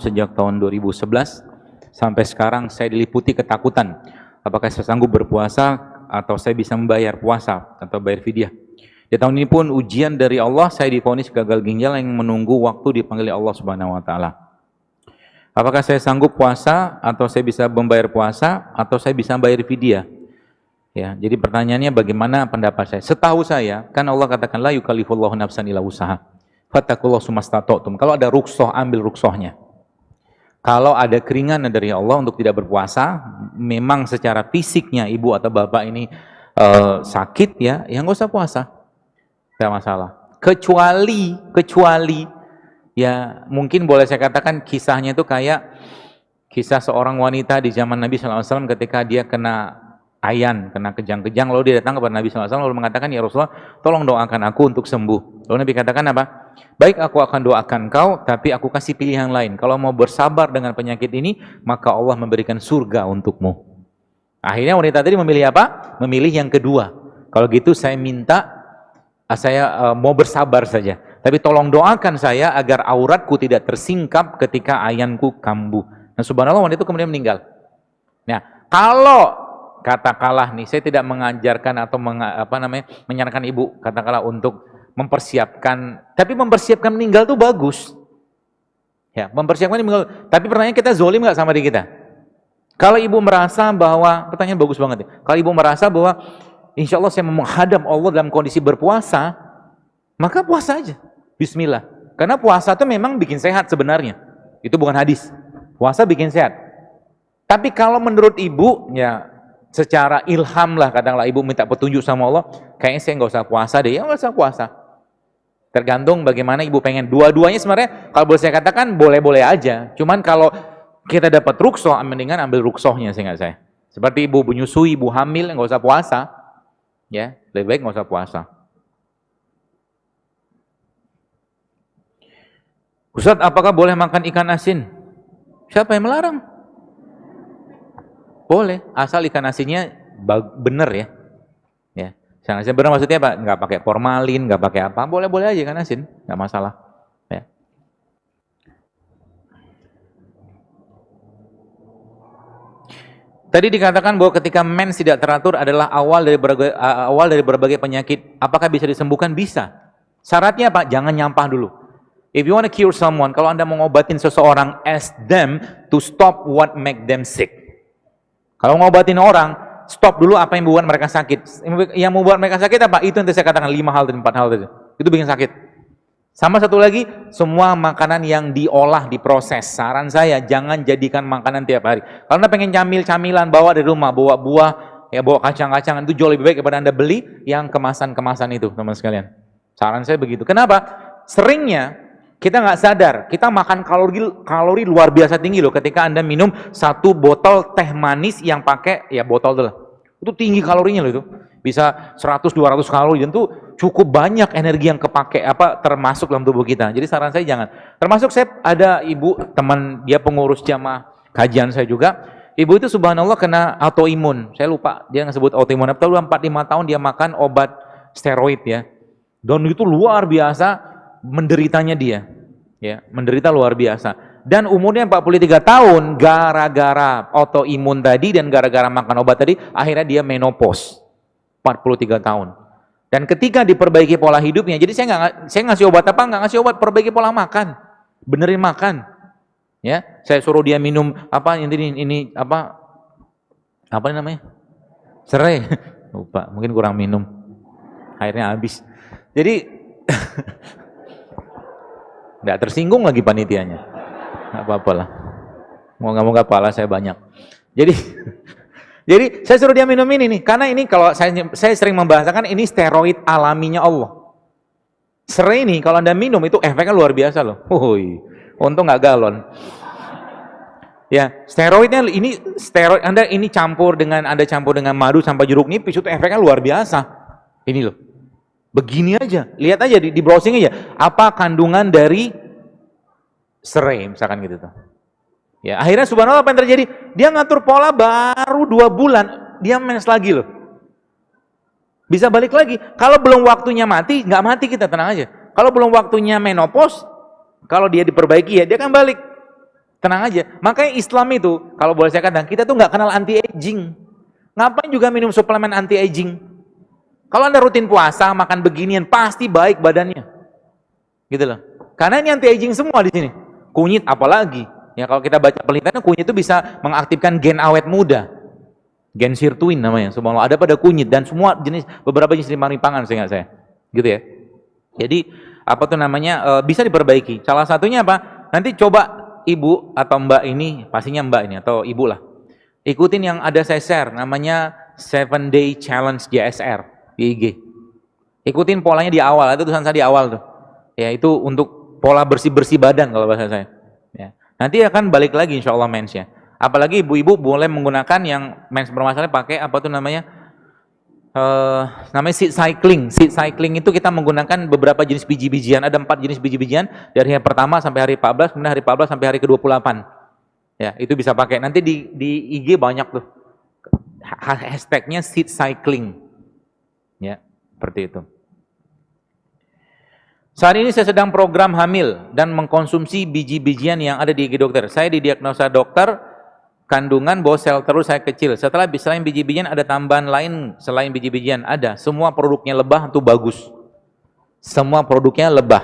sejak tahun 2011 sampai sekarang saya diliputi ketakutan. Apakah saya sanggup berpuasa atau saya bisa membayar puasa atau bayar fidyah. Di tahun ini pun ujian dari Allah, saya divonis gagal ginjal yang menunggu waktu dipanggil Allah Subhanahu wa taala. Apakah saya sanggup puasa atau saya bisa membayar puasa atau saya bisa bayar fidyah? Ya, jadi pertanyaannya bagaimana pendapat saya? Setahu saya, kan Allah katakan la yukallifullahu nafsan illa wusaha. Fattaqullaha sumastata'tum. Kalau ada rukhsah, ambil rukhsahnya. Kalau ada keringanan dari Allah untuk tidak berpuasa, memang secara fisiknya ibu atau bapak ini sakit ya nggak usah puasa, tidak masalah. Kecuali ya mungkin boleh saya katakan kisahnya itu kayak kisah seorang wanita di zaman Nabi SAW ketika dia kena ayan, kena kejang-kejang, lalu dia datang kepada Nabi SAW lalu mengatakan, ya Rasulullah, tolong doakan aku untuk sembuh. Lalu Nabi katakan apa? Baik, aku akan doakan kau, tapi aku kasih pilihan lain. Kalau mau bersabar dengan penyakit ini, maka Allah memberikan surga untukmu. Akhirnya wanita tadi memilih apa? Memilih yang kedua. Kalau gitu saya minta, saya mau bersabar saja. Tapi tolong doakan saya agar auratku tidak tersingkap ketika ayanku kambuh. Nah subhanallah wanita itu kemudian meninggal. Nah kalau katakanlah nih, saya tidak mengajarkan atau menyarankan ibu katakanlah untuk mempersiapkan, tapi mempersiapkan meninggal itu bagus. Ya, mempersiapkan meninggal. Tapi pertanyaan kita zolim nggak sama diri kita? Kalau ibu merasa bahwa, pertanyaan bagus banget ya. Kalau ibu merasa bahwa insya Allah saya menghadap Allah dalam kondisi berpuasa, maka puasa aja. Bismillah. Karena puasa itu memang bikin sehat sebenarnya. Itu bukan hadis. Puasa bikin sehat. Tapi kalau menurut ibu, ya secara ilham lah, kadang-kadang ibu minta petunjuk sama Allah, kayaknya saya nggak usah puasa deh, ya nggak usah puasa. Tergantung bagaimana ibu pengen. Dua-duanya sebenarnya kalau boleh saya katakan boleh-boleh aja. Cuman kalau kita dapat rukhsah, mendingan ambil rukhsahnya seingat saya. Seperti ibu menyusui, ibu hamil, nggak usah puasa, ya lebih baik nggak usah puasa. Ustaz, apakah boleh makan ikan asin? Siapa yang melarang? Boleh, asal ikan asinnya bener ya. Ya, ikan asin bener maksudnya apa? Nggak pakai formalin, nggak pakai apa, boleh-boleh aja ikan asin, nggak masalah. Ya. Tadi dikatakan bahwa ketika mens tidak teratur adalah awal dari berbagai penyakit. Apakah bisa disembuhkan? Bisa. Syaratnya apa? Jangan nyampah dulu. If you want to cure someone, kalau Anda mau ngobatin seseorang, ask them to stop what make them sick. Kalau ngobatin orang, stop dulu apa yang membuat mereka sakit. Yang membuat mereka sakit apa? Itu yang saya katakan 5 hal dan 4 hal tadi. Itu bikin sakit. Sama satu lagi, semua makanan yang diolah, diproses. Saran saya, jangan jadikan makanan tiap hari. Kalau Anda pengen camilan, bawa dari rumah, bawa buah, ya bawa kacang-kacangan, itu jauh lebih baik daripada Anda beli yang kemasan-kemasan itu, teman sekalian. Saran saya begitu. Kenapa? Seringnya kita nggak sadar, kita makan kalori luar biasa tinggi loh ketika Anda minum 1 botol teh manis yang pakai ya botol tuh. Itu tinggi kalorinya loh itu. Bisa 100-200 kalori dan itu cukup banyak energi yang kepake termasuk dalam tubuh kita. Jadi saran saya jangan. Termasuk saya ada ibu teman dia pengurus jamaah kajian saya juga. Ibu itu subhanallah kena autoimun. Saya lupa dia ngesebut autoimun. Tapi 4-5 tahun dia makan obat steroid ya. Dan itu luar biasa menderitanya dia. Ya, menderita luar biasa. Dan umurnya 43 tahun gara-gara autoimun tadi dan gara-gara makan obat tadi akhirnya dia menopause. 43 tahun. Dan ketika diperbaiki pola hidupnya, jadi saya ngasih obat apa? Nggak ngasih obat, perbaiki pola makan. Benerin makan. Ya, saya suruh dia minum ini apa namanya? Serai. Lupa, mungkin kurang minum. Akhirnya habis. Jadi nggak tersinggung lagi panitianya. Nggak apa-apa lah. Moga-moga pahala saya banyak. Jadi saya suruh dia minum ini nih, karena ini kalau saya sering membahasakan ini steroid alaminya Allah. Serai ini kalau Anda minum itu efeknya luar biasa loh. Untung nggak galon. Ya, steroidnya ini steroid Anda campur dengan madu sampai jeruk nipis itu efeknya luar biasa. Ini loh. Begini aja, lihat aja di browsing aja apa kandungan dari serai misalkan gitu tuh. Ya, akhirnya subhanallah apa yang terjadi? Dia ngatur pola baru 2 bulan, dia mens lagi loh. Bisa balik lagi. Kalau belum waktunya mati, nggak mati kita, tenang aja. Kalau belum waktunya menopause, kalau dia diperbaiki ya dia akan balik. Tenang aja. Makanya Islam itu, kalau boleh saya katakan, kita tuh nggak kenal anti-aging. Ngapain juga minum suplemen anti-aging? Kalau Anda rutin puasa, makan beginian, pasti baik badannya. Gitu loh. Karena ini anti-aging semua di sini. Kunyit apalagi. Ya kalau kita baca penelitian, kunyit itu bisa mengaktifkan gen awet muda. Gen sirtuin namanya. Subhanallah, ada pada kunyit dan semua jenis, beberapa jenis rimang-rimpangan seingat saya. Gitu ya. Jadi, apa tuh namanya, bisa diperbaiki. Salah satunya apa? Nanti coba ibu atau mbak ini, pastinya mbak ini atau ibu lah, ikutin yang ada saya share, namanya 7 Day Challenge JSR di IG. Ikutin polanya di awal, itu tulisan saya di awal tuh. Ya itu untuk pola bersih-bersih badan kalau bahasa saya. Ya. Nanti akan balik lagi insya Allah mensnya. Apalagi ibu-ibu boleh menggunakan yang mens bermasalah pakai apa tuh namanya, namanya seed cycling. Seed cycling itu kita menggunakan beberapa jenis biji-bijian. Ada 4 jenis biji-bijian dari hari pertama sampai hari 14, kemudian hari 14 sampai hari ke-28. Ya, itu bisa pakai. Nanti di IG banyak tuh hashtagnya seed cycling. Ya, seperti itu. Saat ini saya sedang program hamil dan mengkonsumsi biji-bijian yang ada di IG dokter. Saya didiagnosa dokter kandungan bahwa sel telur saya kecil. Setelah selain biji-bijian ada tambahan lain selain biji-bijian? Ada. Semua produknya lebah itu bagus. Semua produknya lebah.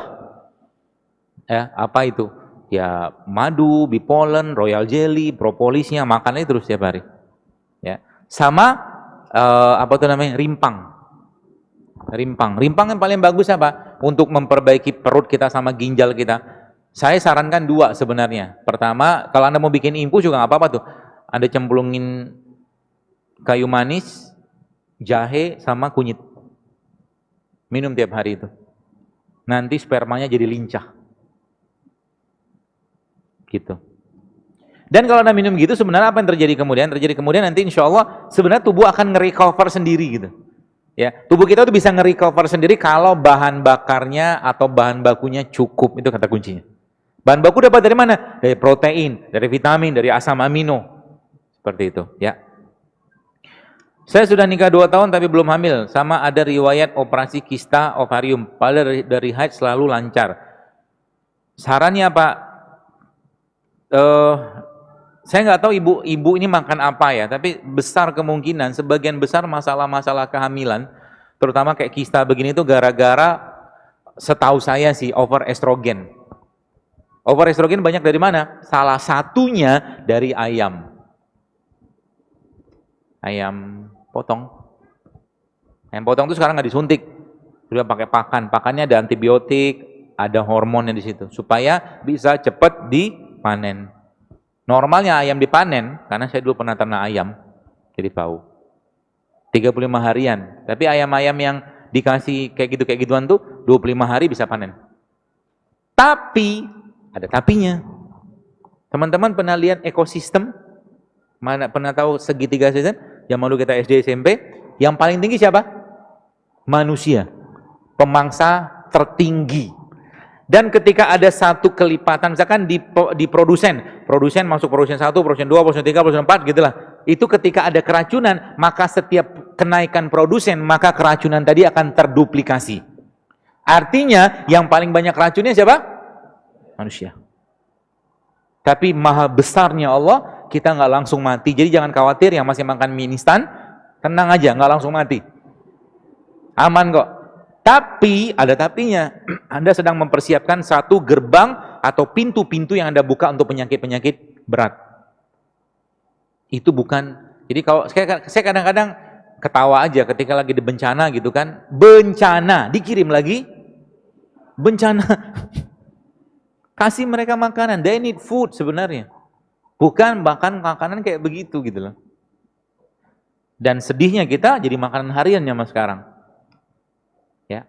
Ya, apa itu? Ya, madu, bipolen, royal jelly, propolisnya, makannya terus setiap hari. Ya. Sama apa tuh namanya? Rimpang. Rimpang yang paling bagus apa? Untuk memperbaiki perut kita sama ginjal kita. Saya sarankan 2 sebenarnya. Pertama, kalau Anda mau bikin infus juga nggak apa-apa tuh. Anda cemplungin kayu manis, jahe, sama kunyit. Minum tiap hari itu. Nanti spermanya jadi lincah. Gitu. Dan kalau Anda minum gitu, sebenarnya apa yang terjadi kemudian? Terjadi kemudian nanti insya Allah sebenarnya tubuh akan nge-recover sendiri gitu. Ya, tubuh kita tuh bisa nge-recover sendiri kalau bahan bakarnya atau bahan bakunya cukup. Itu kata kuncinya. Bahan baku dapat dari mana? Dari protein, dari vitamin, dari asam amino. Seperti itu, ya. Saya sudah nikah 2 tahun tapi belum hamil. Sama ada riwayat operasi kista ovarium. Padahal dari haid selalu lancar. Sarannya Pak, saya nggak tahu ibu ini makan apa ya. Tapi besar kemungkinan, sebagian besar masalah-masalah kehamilan, terutama kayak kista begini itu gara-gara, setahu saya sih, over estrogen. Over estrogen banyak dari mana? Salah satunya dari ayam. Ayam potong. Ayam potong itu sekarang nggak disuntik. Sudah pakai pakan. Pakannya ada antibiotik, ada hormonnya di situ. Supaya bisa cepat dipanen. Normalnya ayam dipanen, karena saya dulu pernah ternak ayam, jadi tahu. 35 harian. Tapi ayam-ayam yang dikasih kayak gituan tuh 25 hari bisa panen. Tapi ada tapinya. Teman-teman pernah lihat ekosistem? Mana pernah tahu segitiga sistem? Yang dulu kita SD SMP, yang paling tinggi siapa? Manusia. Pemangsa tertinggi. Dan ketika ada satu kelipatan, misalkan di produsen masuk produsen 1, produsen 2, produsen 3, produsen 4 gitulah. Itu ketika ada keracunan, maka setiap kenaikan produsen, maka keracunan tadi akan terduplikasi. Artinya yang paling banyak racunnya siapa? Manusia. Tapi maha besarnya Allah, kita nggak langsung mati. Jadi jangan khawatir yang masih makan mie instan, tenang aja, nggak langsung mati. Aman kok. Tapi, ada tapinya, Anda sedang mempersiapkan satu gerbang atau pintu-pintu yang Anda buka untuk penyakit-penyakit berat. Itu bukan, jadi kalau saya kadang-kadang ketawa aja ketika lagi di bencana gitu kan, bencana, dikirim lagi, bencana. Kasih mereka makanan, they need food sebenarnya. Bukan bahkan makanan kayak begitu gitu loh. Dan sedihnya kita jadi makanan harian zaman sekarang. Ya.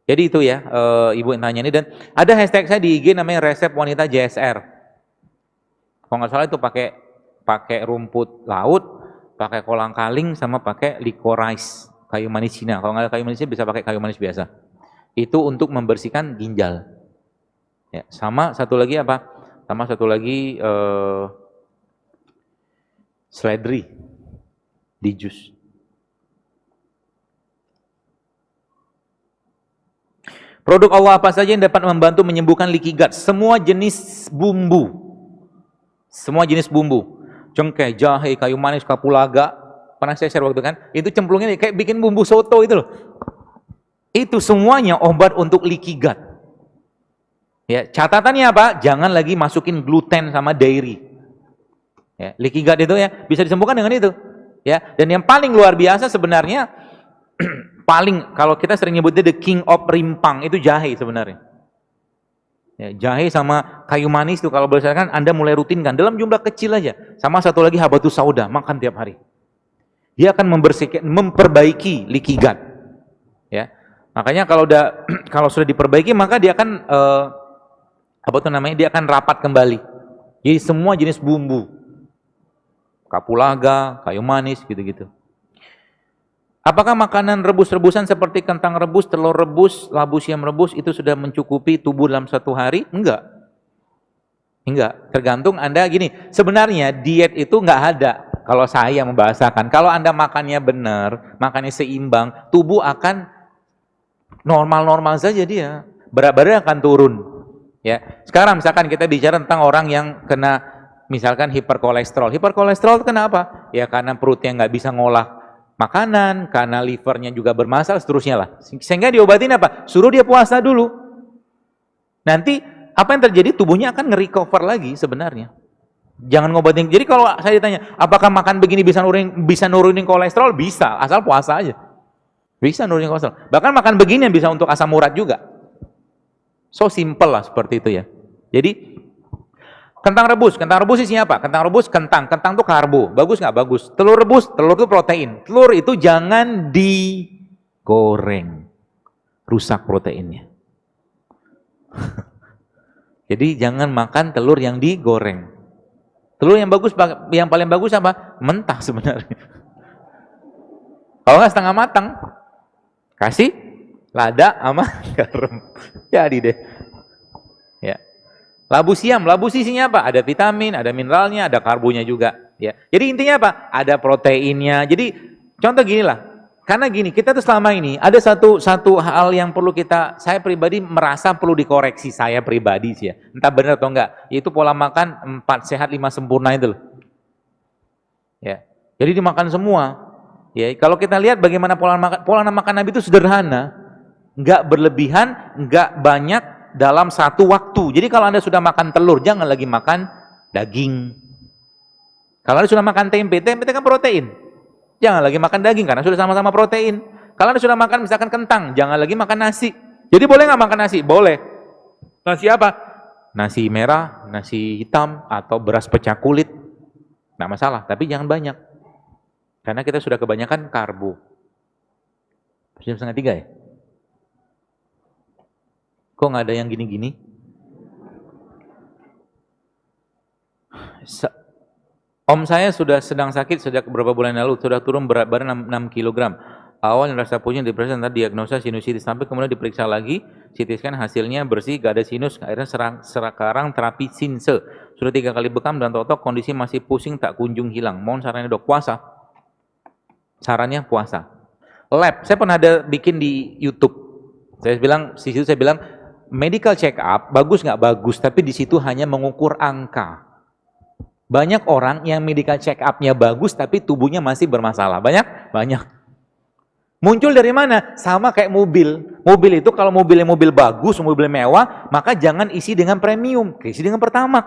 Jadi itu ya, ibu yang tanya ini. Dan ada hashtag saya di IG namanya resep wanita JSR. Kalau nggak salah itu pakai rumput laut, pakai kolang-kaling, sama pakai licorice, kayu manis Cina. Kalau nggak ada kayu manis Cina bisa pakai kayu manis biasa. Itu untuk membersihkan ginjal. Ya, sama satu lagi apa? Sama satu lagi seledri di jus. Produk Allah apa saja yang dapat membantu menyembuhkan leaky gut? Semua jenis bumbu. Semua jenis bumbu. Cengkeh, jahe, kayu manis, kapulaga. Pernah saya share waktu kan? Itu cemplungin kayak bikin bumbu soto itu loh. Itu semuanya obat untuk leaky gut. Ya, catatannya apa? Jangan lagi masukin gluten sama dairy. Ya, leaky gut itu ya bisa disembuhkan dengan itu. Ya, dan yang paling luar biasa sebenarnya paling kalau kita sering nyebutnya the king of rimpang itu jahe sebenarnya. Ya, jahe sama kayu manis itu kalau berdasarkan Anda mulai rutinkan dalam jumlah kecil aja. Sama satu lagi habatus sauda, makan tiap hari. Dia akan membersihkan, memperbaiki leaky gut. Ya. Makanya kalau sudah diperbaiki maka dia akan dia akan rapat kembali. Jadi semua jenis bumbu, kapulaga, kayu manis, gitu-gitu. Apakah makanan rebus-rebusan seperti kentang rebus, telur rebus, labu siam rebus itu sudah mencukupi tubuh dalam satu hari? Enggak. Enggak. Tergantung Anda gini, sebenarnya diet itu enggak ada. Kalau saya membahasakan, kalau Anda makannya benar, makannya seimbang, tubuh akan normal-normal saja dia. Berat badan akan turun. Ya. Sekarang misalkan kita bicara tentang orang yang kena misalkan hiperkolesterol. Hiperkolesterol itu kenapa? Ya karena perutnya nggak bisa ngolah makanan, karena livernya juga bermasalah, seterusnya lah. Sehingga diobatin apa? Suruh dia puasa dulu. Nanti apa yang terjadi? Tubuhnya akan nge-recover lagi sebenarnya. Jangan ngobatin. Jadi kalau saya ditanya, apakah makan begini bisa nurunin kolesterol? Bisa, asal puasa aja. Bisa nurunin kolesterol. Bahkan makan begini yang bisa untuk asam urat juga. So simple lah seperti itu ya. Jadi kentang rebus isinya apa? Kentang rebus, kentang itu karbo, bagus nggak? Bagus. Telur rebus, telur itu protein. Telur itu jangan digoreng, rusak proteinnya. Jadi jangan makan telur yang digoreng. Telur yang bagus, yang paling bagus apa? Mentah sebenarnya. Kalau nggak setengah matang, kasih lada sama garam, jadi deh. Ya. Labu siam isinya apa? Ada vitamin, ada mineralnya, ada karbonya juga. Ya. Jadi intinya apa? Ada proteinnya. Jadi contoh gini lah, karena gini kita tuh selama ini ada satu hal yang perlu saya pribadi merasa perlu dikoreksi saya pribadi sih ya. Entah benar atau enggak, yaitu pola makan 4 sehat 5 sempurna itu loh. Ya. Jadi dimakan semua. Ya, kalau kita lihat bagaimana pola makan Nabi itu sederhana, enggak berlebihan, enggak banyak dalam satu waktu. Jadi kalau Anda sudah makan telur, jangan lagi makan daging. Kalau Anda sudah makan tempe kan protein. Jangan lagi makan daging karena sudah sama-sama protein. Kalau Anda sudah makan misalkan kentang, jangan lagi makan nasi. Jadi boleh nggak makan nasi? Boleh. Nasi apa? Nasi merah, nasi hitam, atau beras pecah kulit. Nggak masalah, tapi jangan banyak. Karena kita sudah kebanyakan karbo. Jam 2:30 ya? Kok nggak ada yang gini-gini? Om saya sudah sedang sakit sejak beberapa bulan lalu, sudah turun berat badan 6 kg. Awalnya rasa pusing, depresi, nanti diagnosa sinusitis, sampai kemudian diperiksa lagi, CT scan hasilnya bersih, gak ada sinus, akhirnya sekarang terapi sinse. Sudah 3 kali bekam dan totok, kondisi masih pusing, tak kunjung hilang. Mohon sarannya dok, puasa. Sarannya puasa. Lab, saya pernah ada bikin di YouTube. Saya bilang, medical check up bagus nggak bagus, tapi di situ hanya mengukur angka. Banyak orang yang medical check up-nya bagus, tapi tubuhnya masih bermasalah. Banyak. Muncul dari mana? Sama kayak mobil. Mobil itu kalau mobilnya mobil bagus, mobil mewah, maka jangan isi dengan premium, isi dengan pertamax.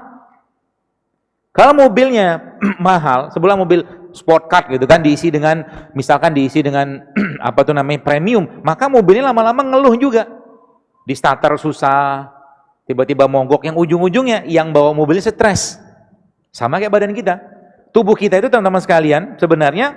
Kalau mobilnya mahal, sebelah mobil sport car gitu kan, diisi dengan premium, maka mobilnya lama-lama ngeluh juga. Di starter susah, tiba-tiba mogok, yang ujung-ujungnya yang bawa mobilnya stres. Sama kayak badan kita. Tubuh kita itu teman-teman sekalian, sebenarnya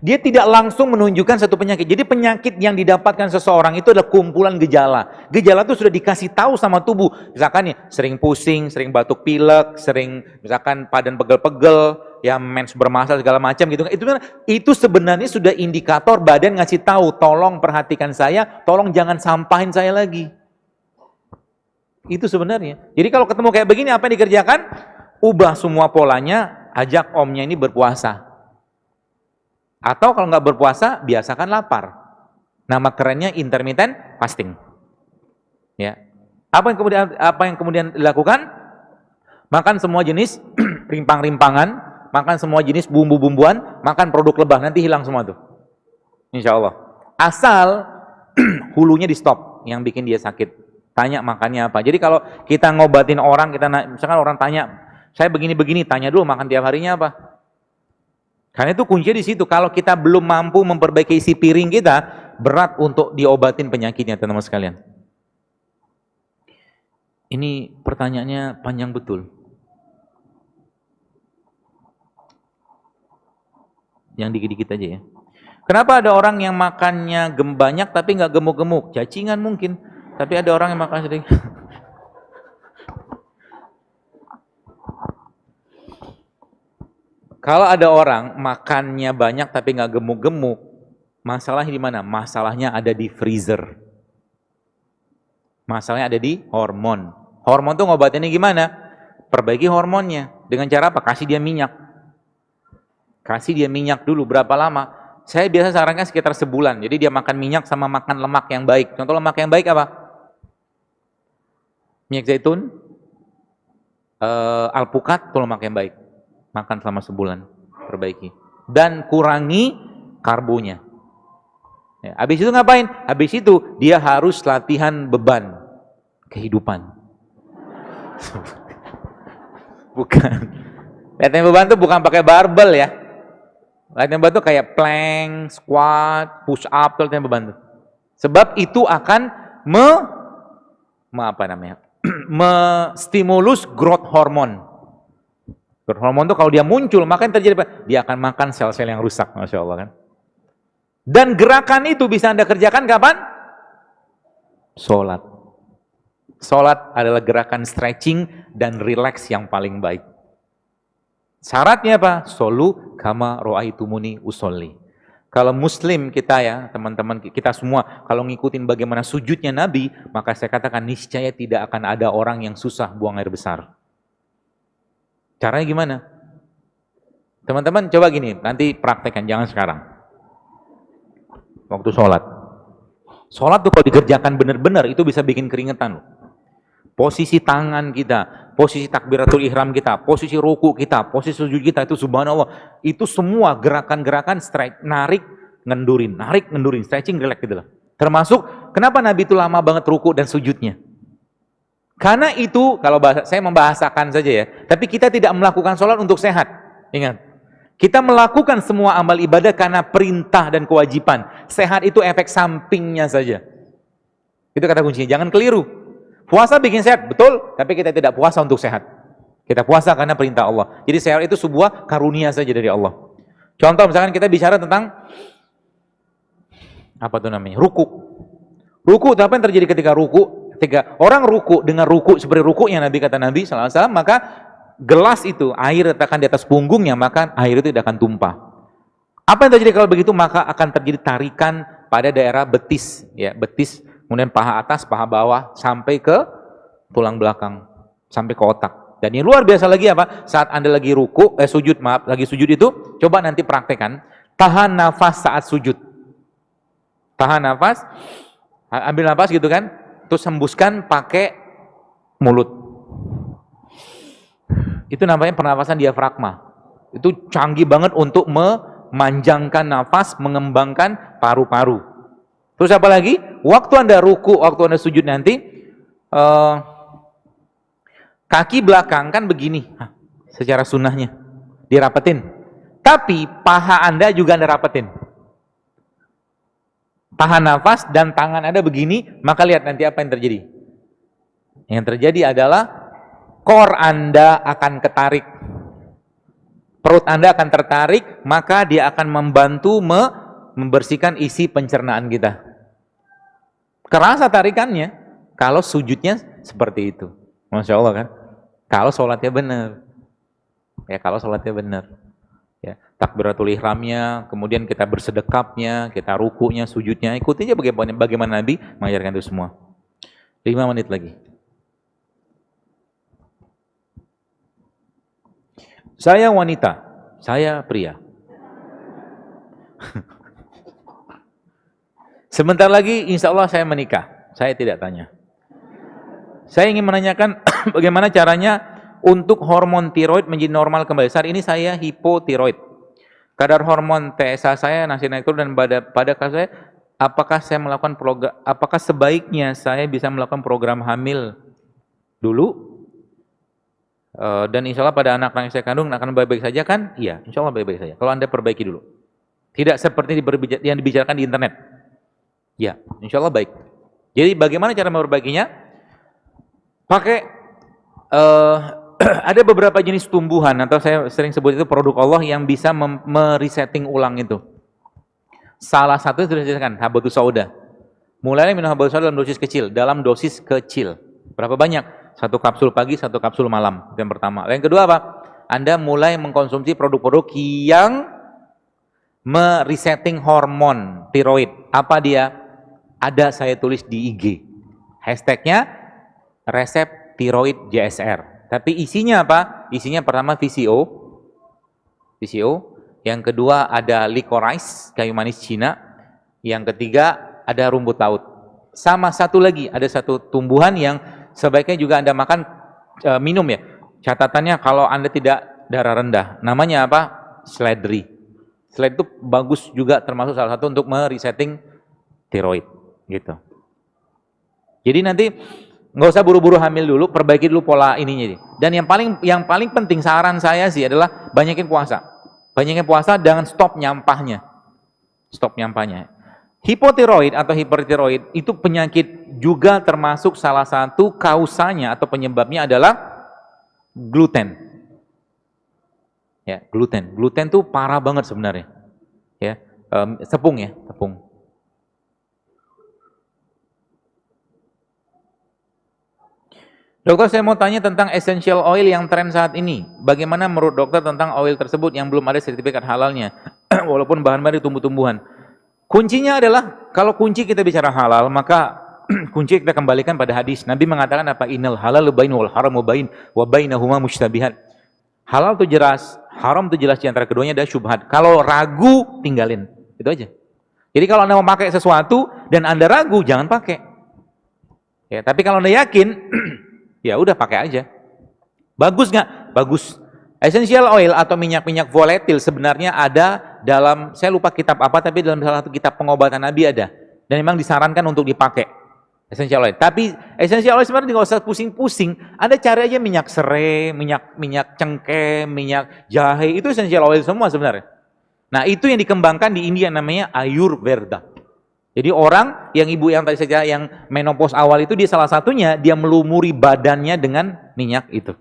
dia tidak langsung menunjukkan satu penyakit. Jadi penyakit yang didapatkan seseorang itu adalah kumpulan gejala. Gejala itu sudah dikasih tahu sama tubuh. Misalkan ya, sering pusing, sering batuk pilek, sering misalkan padan pegel-pegel, ya mens bermasalah segala macam gitu. Itu sebenarnya sudah indikator badan ngasih tahu, tolong perhatikan saya, tolong jangan sampahin saya lagi. Itu sebenarnya. Jadi kalau ketemu kayak begini apa yang dikerjakan? Ubah semua polanya, ajak omnya ini berpuasa. Atau kalau nggak berpuasa, biasakan lapar. Nama kerennya intermittent fasting. Ya. Apa yang kemudian dilakukan? Makan semua jenis rimpang-rimpangan, makan semua jenis bumbu-bumbuan, makan produk lebah, nanti hilang semua tuh. Insya Allah. Asal hulunya di stop, yang bikin dia sakit. Tanya makannya apa. Jadi kalau kita ngobatin orang, misalkan orang tanya, saya begini-begini, tanya dulu makan tiap harinya apa. Karena itu kuncinya di situ. Kalau kita belum mampu memperbaiki isi piring kita, berat untuk diobatin penyakitnya, teman-teman sekalian. Ini pertanyaannya panjang betul. Yang dikit-dikit aja ya. Kenapa ada orang yang makannya banyak tapi nggak gemuk-gemuk? Cacingan mungkin. Tapi ada orang yang makan sedikit. Kalau ada orang makannya banyak tapi nggak gemuk-gemuk, masalahnya di mana? Masalahnya ada di freezer. Masalahnya ada di hormon. Hormon tuh ngobatinnya gimana? Perbaiki hormonnya. Dengan cara apa? Kasih dia minyak. Kasih dia minyak dulu. Berapa lama? Saya biasa sarankan sekitar sebulan. Jadi dia makan minyak sama makan lemak yang baik. Contoh lemak yang baik apa? Minyak zaitun, alpukat, itu lemak yang baik. Makan selama sebulan, perbaiki. Dan kurangi karbonya. Ya, habis itu ngapain? Habis itu dia harus latihan beban kehidupan. Bukan. Latihan beban itu bukan pakai barbel ya. Latihan beban itu kayak plank, squat, push up, itu latihan beban itu. Sebab itu akan stimulus growth hormone. Growth hormone itu kalau dia muncul, maka yang terjadi apa? Dia akan makan sel-sel yang rusak, Masya Allah kan. Dan gerakan itu bisa Anda kerjakan kapan? Sholat. Sholat adalah gerakan stretching dan relax yang paling baik. Syaratnya apa? Solu kama ro'aitumuni usolli. Kalau muslim kita ya, teman-teman kita semua, kalau ngikutin bagaimana sujudnya Nabi, maka saya katakan niscaya tidak akan ada orang yang susah buang air besar. Caranya gimana? Teman-teman coba gini, nanti praktekkan, jangan sekarang. Waktu sholat. Sholat tuh kalau dikerjakan benar-benar, itu bisa bikin keringetan. Posisi tangan kita, posisi takbiratul ihram kita, posisi ruku kita, posisi sujud kita, itu subhanallah. Itu semua gerakan-gerakan narik, ngendurin, stretching, relax gitu loh. Termasuk, kenapa Nabi itu lama banget ruku dan sujudnya? Karena itu, kalau saya membahasakan saja ya, tapi kita tidak melakukan sholat untuk sehat. Ingat, kita melakukan semua amal ibadah karena perintah dan kewajiban. Sehat itu efek sampingnya saja. Itu kata kuncinya, jangan keliru. Puasa bikin sehat, betul, tapi kita tidak puasa untuk sehat. Kita puasa karena perintah Allah. Jadi sehat itu sebuah karunia saja dari Allah. Contoh misalkan kita bicara tentang apa tuh namanya? Ruku. Ruku, apa yang terjadi ketika ruku? Ketika orang ruku dengan ruku seperti ruku yang Nabi kata Nabi SAW, maka gelas itu air letakkan di atas punggungnya, maka air itu tidak akan tumpah. Apa yang terjadi kalau begitu? Maka akan terjadi tarikan pada daerah betis, ya, betis. Kemudian paha atas, paha bawah, sampai ke tulang belakang, sampai ke otak. Dan yang luar biasa lagi apa? Saat Anda lagi lagi sujud itu, coba nanti praktekkan, tahan nafas saat sujud. Tahan nafas, ambil nafas gitu kan, terus hembuskan pakai mulut. Itu namanya pernapasan diafragma. Itu canggih banget untuk memanjangkan nafas, mengembangkan paru-paru. Terus apa lagi? Waktu Anda ruku, waktu Anda sujud nanti, kaki belakang kan begini, secara sunnahnya, dirapetin. Tapi paha Anda juga Anda rapetin. Tahan nafas dan tangan Anda begini, maka lihat nanti apa yang terjadi. Yang terjadi adalah core Anda akan ketarik. Perut Anda akan tertarik, maka dia akan membantu membersihkan isi pencernaan kita. Kerasa tarikannya kalau sujudnya seperti itu. Masya Allah kan? Kalau sholatnya benar. Ya, kalau sholatnya benar. Ya, takbiratul ihramnya, kemudian kita bersedekapnya, kita rukunya, sujudnya, ikuti aja bagaimana Nabi mengajarkan itu semua. 5 menit lagi. Saya wanita, saya pria. Sebentar lagi insya Allah saya menikah. Saya tidak tanya. Saya ingin menanyakan bagaimana caranya untuk hormon tiroid menjadi normal kembali. Saat ini saya hipotiroid. Kadar hormon TSH saya masih naik turun dan pada kasus saya, apakah sebaiknya saya bisa melakukan program hamil dulu? Dan insya Allah pada anak yang saya kandung akan baik-baik saja kan? Iya, insya Allah baik-baik saja. Kalau Anda perbaiki dulu. Tidak seperti yang dibicarakan di internet. Ya, insya Allah baik. Jadi bagaimana cara memperbaikinya? Pakai ada beberapa jenis tumbuhan atau saya sering sebut itu produk Allah yang bisa meresetting ulang itu. Salah satu sudah dijelaskan, habatus sauda. Mulai minum habatus sauda dalam dosis kecil. Berapa banyak? 1 kapsul pagi, 1 kapsul malam. Itu yang pertama. Yang kedua apa? Anda mulai mengkonsumsi produk-produk yang meresetting hormon tiroid. Apa dia? Ada saya tulis di IG. Hashtagnya resep tiroid JSR. Tapi isinya apa? Isinya pertama VCO. Yang kedua ada licorice, kayu manis Cina. Yang ketiga ada rumput laut. Sama satu lagi, ada satu tumbuhan yang sebaiknya juga Anda makan, minum ya. Catatannya kalau Anda tidak darah rendah. Namanya apa? Seledri. Seledri itu bagus juga, termasuk salah satu untuk meresetting tiroid. Gitu. Jadi nanti nggak usah buru-buru hamil dulu, perbaiki dulu pola ininya. Dan yang paling penting saran saya sih adalah banyakin puasa. Banyakin puasa dengan stop nyampahnya. Stop nyampahnya. Hipotiroid atau hipertiroid itu penyakit juga termasuk salah satu kausanya atau penyebabnya adalah gluten. Ya, gluten. Gluten tuh parah banget sebenarnya. Ya, tepung ya, tepung. Dokter, saya mau tanya tentang essential oil yang tren saat ini. Bagaimana menurut dokter tentang oil tersebut yang belum ada sertifikat halalnya, walaupun bahan-bahan tumbuh-tumbuhan? Kuncinya adalah, kalau kunci kita bicara halal, maka kunci kita kembalikan pada hadis. Nabi mengatakan apa? Innal halal bain wal haramu bain wa bainahuma mushtabihat. Halal itu jelas, haram itu jelas, di antara keduanya ada syubhat. Kalau ragu, tinggalin. Itu aja. Jadi kalau Anda mau pakai sesuatu dan Anda ragu, jangan pakai. Ya, tapi kalau Anda yakin, ya udah pakai aja. Bagus nggak? Bagus. Essential oil atau minyak-minyak volatil sebenarnya ada dalam, saya lupa kitab apa, tapi dalam salah satu kitab pengobatan Nabi ada. Dan memang disarankan untuk dipakai. Essential oil. Tapi essential oil sebenarnya nggak usah pusing-pusing. Anda cari aja minyak serai, minyak cengkeh, minyak jahe. Itu essential oil semua sebenarnya. Nah itu yang dikembangkan di India namanya Ayurveda. Jadi orang yang ibu yang tadi saja yang menopause awal itu dia salah satunya dia melumuri badannya dengan minyak itu.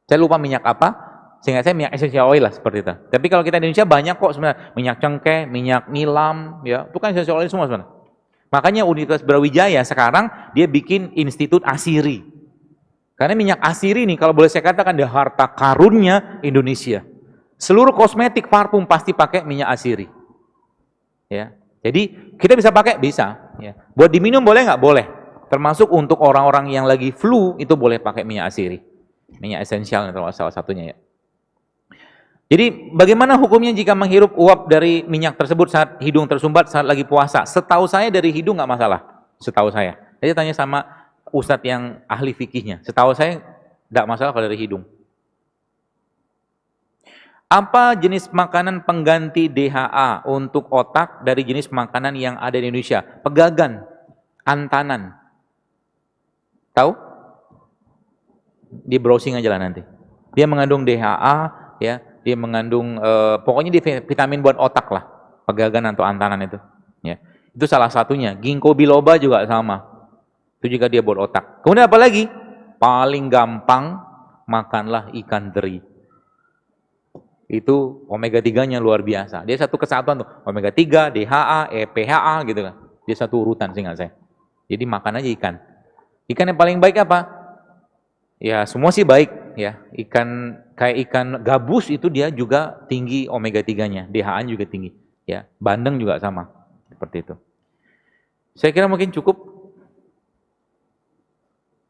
Saya lupa minyak apa, sehingga saya minyak essential oil lah seperti itu. Tapi kalau kita di Indonesia banyak kok sebenarnya minyak cengkeh, minyak nilam, ya itu kan essential oil semua sebenarnya. Makanya Universitas Brawijaya sekarang dia bikin Institut Asiri. Karena minyak asiri nih kalau boleh saya katakan dia harta karunnya Indonesia. Seluruh kosmetik, parfum pasti pakai minyak asiri. Ya. Jadi kita bisa pakai, bisa. Ya. Buat diminum boleh nggak? Boleh. Termasuk untuk orang-orang yang lagi flu itu boleh pakai minyak asiri. Minyak esensial salah satunya ya. Jadi bagaimana hukumnya jika menghirup uap dari minyak tersebut saat hidung tersumbat saat lagi puasa? Setahu saya dari hidung nggak masalah. Setahu saya. Jadi tanya sama ustadz yang ahli fikihnya. Setahu saya nggak masalah kalau dari hidung. Apa jenis makanan pengganti DHA untuk otak dari jenis makanan yang ada di Indonesia? Pegagan, antanan. Tahu? Di browsing aja lah nanti. Dia mengandung DHA, ya, dia mengandung pokoknya dia vitamin buat otak lah, pegagan atau antanan itu. Ya, itu salah satunya. Ginkgo biloba juga sama. Itu juga dia buat otak. Kemudian apa lagi? Paling gampang makanlah ikan teri. Itu omega 3-nya luar biasa. Dia satu kesatuan tuh, omega 3, DHA, EPHA gitu kan. Dia satu urutan seingat saya. Jadi makan aja ikan. Ikan yang paling baik apa? Ya semua sih baik ya. Ikan kayak ikan gabus itu dia juga tinggi omega 3-nya, DHA juga tinggi ya. Bandeng juga sama. Seperti itu. Saya kira mungkin cukup.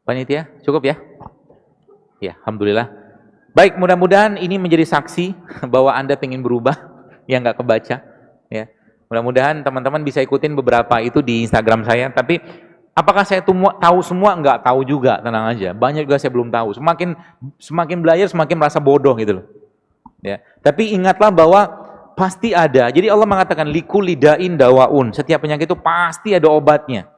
Panitia, cukup ya? Ya, alhamdulillah. Baik, mudah-mudahan ini menjadi saksi bahwa Anda ingin berubah yang nggak kebaca ya. Mudah-mudahan teman-teman bisa ikutin beberapa itu di Instagram saya, tapi Apakah saya tahu semua? Enggak tahu juga, tenang aja. Banyak juga saya belum tahu. Semakin belajar semakin merasa bodoh gitu loh. Ya. Tapi ingatlah bahwa pasti ada. Jadi Allah mengatakan likulli da'in dawaun. Setiap penyakit itu pasti ada obatnya.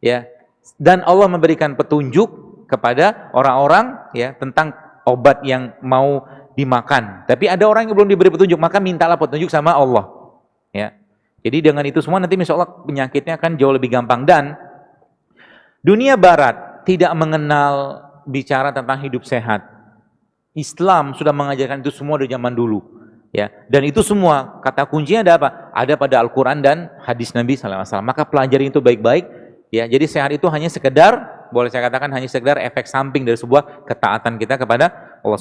Ya. Dan Allah memberikan petunjuk kepada orang-orang ya tentang obat yang mau dimakan. Tapi ada orang yang belum diberi petunjuk, maka mintalah petunjuk sama Allah. Ya. Jadi dengan itu semua nanti insya Allah penyakitnya akan jauh lebih gampang. Dan dunia barat tidak mengenal bicara tentang hidup sehat. Islam sudah mengajarkan itu semua dari zaman dulu. Ya, dan itu semua kata kuncinya ada apa? Ada pada Al-Quran dan hadis Nabi SAW. Maka pelajari itu baik-baik. Ya, jadi sehat itu hanya sekedar, boleh saya katakan hanya sekedar efek samping dari sebuah ketaatan kita kepada Allah.